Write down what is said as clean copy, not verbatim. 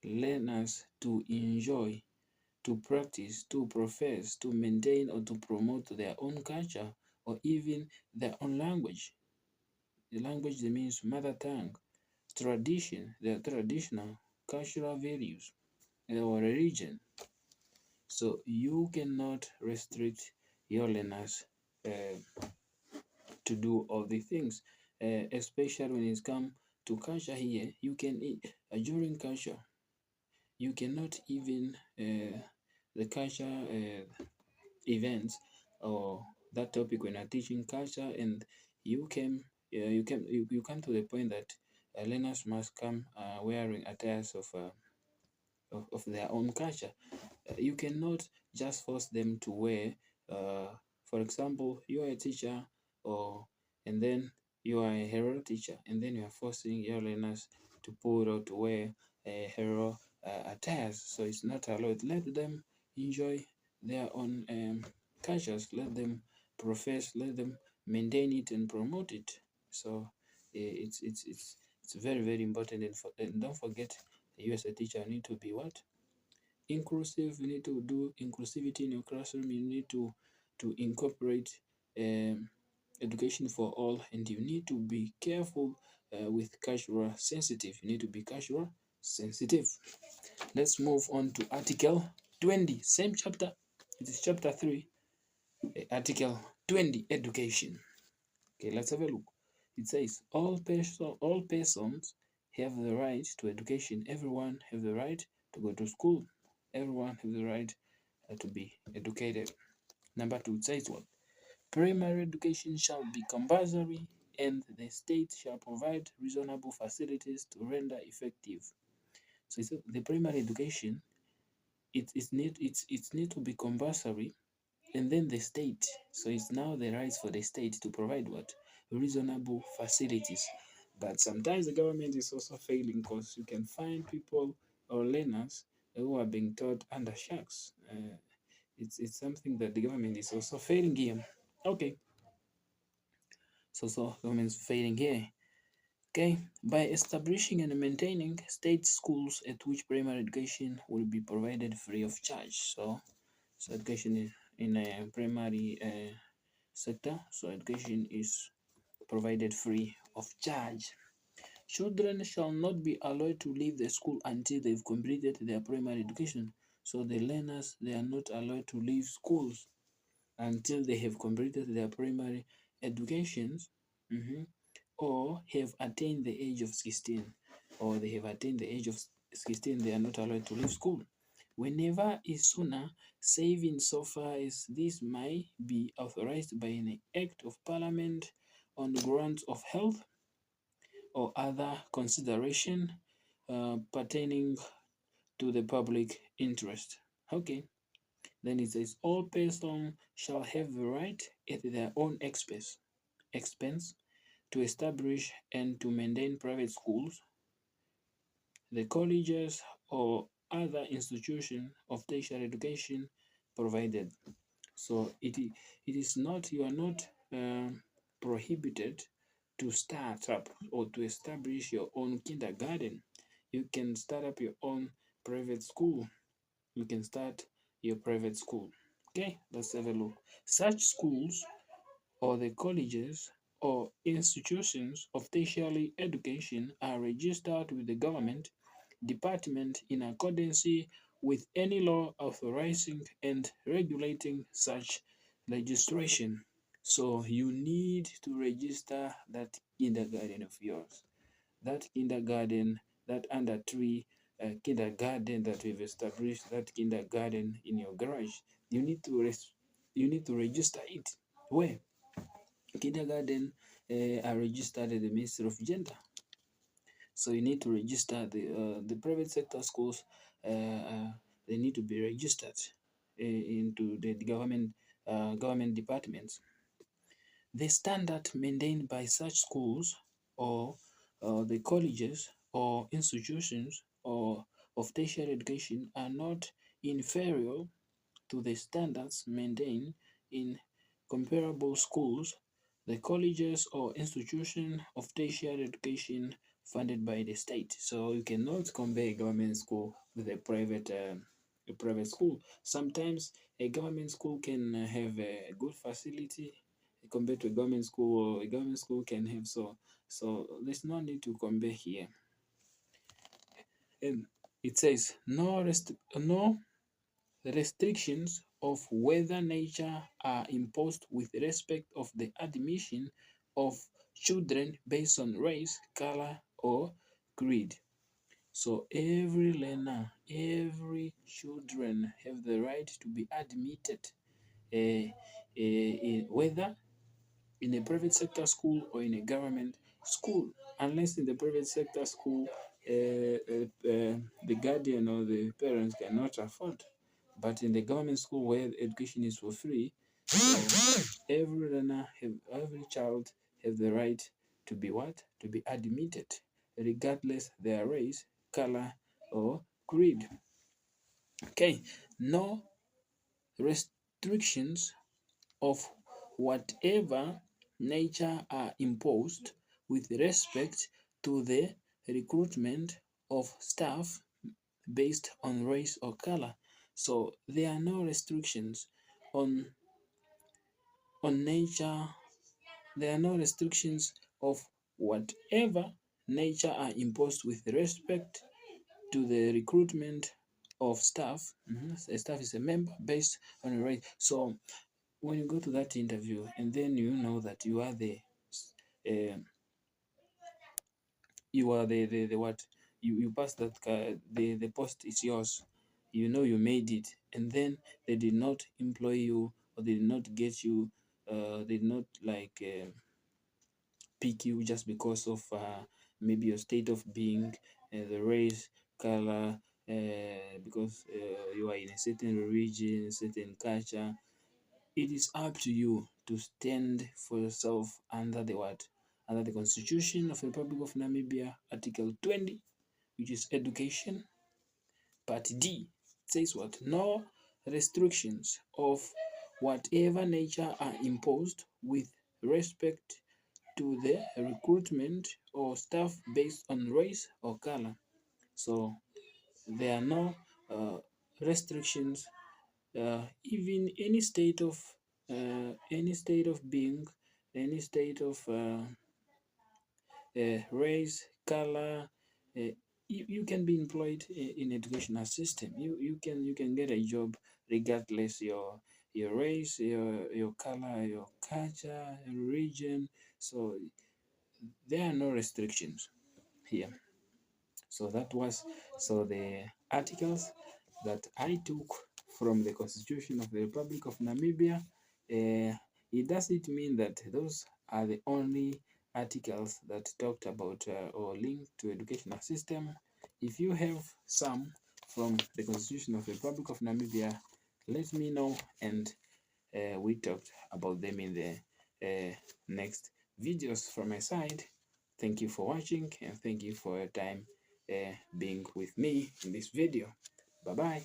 learners to enjoy, to practice, to profess, to maintain, or to promote their own culture or even their own language. The language that means mother tongue, tradition, their traditional cultural values, or religion. So you cannot restrict your learners uh, to do all the things, especially when it's come to culture here. You can during culture, you cannot even the culture events or that topic when you're teaching culture, and you come to the point that learners must come wearing attires of their own culture. You cannot just force them to wear, uh, for example, you are a teacher, or and then you are a hero teacher, and then you are forcing your learners to put or to wear a hero attires. So it's not allowed. Let them enjoy their own cultures. Let them profess. Let them maintain it and promote it. So it's very very important. And don't forget, you as a teacher need to be what, inclusive. You need to do inclusivity in your classroom. You need to incorporate um, education for all, and you need to be careful with cultural sensitive. You need to be cultural sensitive. Let's move on to Article 20, same chapter. It is chapter 3, Article 20, education. Okay, let's have a look. It says all persons have the right to education. Everyone have the right to go to school. Everyone have the right to be educated. Number 2, it says what? Primary education shall be compulsory, and the state shall provide reasonable facilities to render effective. So it's the primary education, it need to be compulsory, and then the state. So it's now the rights for the state to provide what? Reasonable facilities. But sometimes the government is also failing, because you can find people or learners who are being taught under shacks. It's something that the government is also failing here. Okay, so government is failing here. Okay, by establishing and maintaining state schools at which primary education will be provided free of charge. So education is in a primary sector. So education is provided free of charge. Children shall not be allowed to leave the school until they've completed their primary education. So the learners, they are not allowed to leave schools until they have completed their primary educations, or have attained the age of 16, or they have attained the age of 16, they are not allowed to leave school. Whenever is sooner, save in so far as this may be authorized by an act of parliament on grounds of health or other consideration pertaining to the public interest. Okay. Then it says, all persons shall have the right at their own expense to establish and to maintain private schools, the colleges, or other institutions of tertiary education provided. So it is not, you are not prohibited to start up or to establish your own kindergarten. You can start up your own private school. You can start your private school. Okay, let's have a look. Such schools or the colleges or institutions of tertiary education are registered with the government department in accordance with any law authorizing and regulating such legislation. So you need to register that kindergarten of yours, that kindergarten, that under three kindergarten that we've established, that kindergarten in your garage. You need to you need to register it. Where? Kindergarten are registered at the Ministry of Gender. So you need to register the private sector schools. They need to be registered into the government departments. The standard maintained by such schools or the colleges or institutions or of tertiary education are not inferior to the standards maintained in comparable schools, the colleges or institutions of tertiary education funded by the state. So you cannot compare a government school with a private school. Sometimes a government school can have a good facility compared to a government school, or a government school can have so there's no need to compare here. And it says no restrictions of whether nature are imposed with respect of the admission of children based on race, color, or creed. So every learner, every children have the right to be admitted, whether in a private sector school or in a government school, unless in the private sector school the guardian or the parents cannot afford. But in the government school where education is for free, so every learner, every child have the right to be what? To be admitted, regardless their race, color, or creed. Okay, no restrictions of whatever nature are imposed with respect to the recruitment of staff based on race or color. So there are no restrictions on nature. There are no restrictions of whatever nature are imposed with respect to the recruitment of staff. A staff is a member based on a race. So when you go to that interview and then you know that uh, you are the what, you pass that the post is yours, you know you made it, and then they did not employ you, or they did not get you, they did not like pick you just because of maybe your state of being, the race, color, because you are in a certain religion, certain culture. It is up to you to stand for yourself under the what? Under the Constitution of the Republic of Namibia, Article 20, which is education. Part D says what? No restrictions of whatever nature are imposed with respect to the recruitment or staff based on race or color. So there are no restrictions, even any state of being, any state of race, color. You can be employed in educational system. You can get a job regardless your race, your color, your culture, religion. So there are no restrictions here. So that was the articles that I took from the Constitution of the Republic of Namibia. It doesn't mean that those are the only articles that talked about or linked to educational system. If you have some from the Constitution of the Republic of Namibia, let me know, and we talked about them in the next videos from my side. Thank you for watching, and thank you for your time being with me in this video. Bye bye.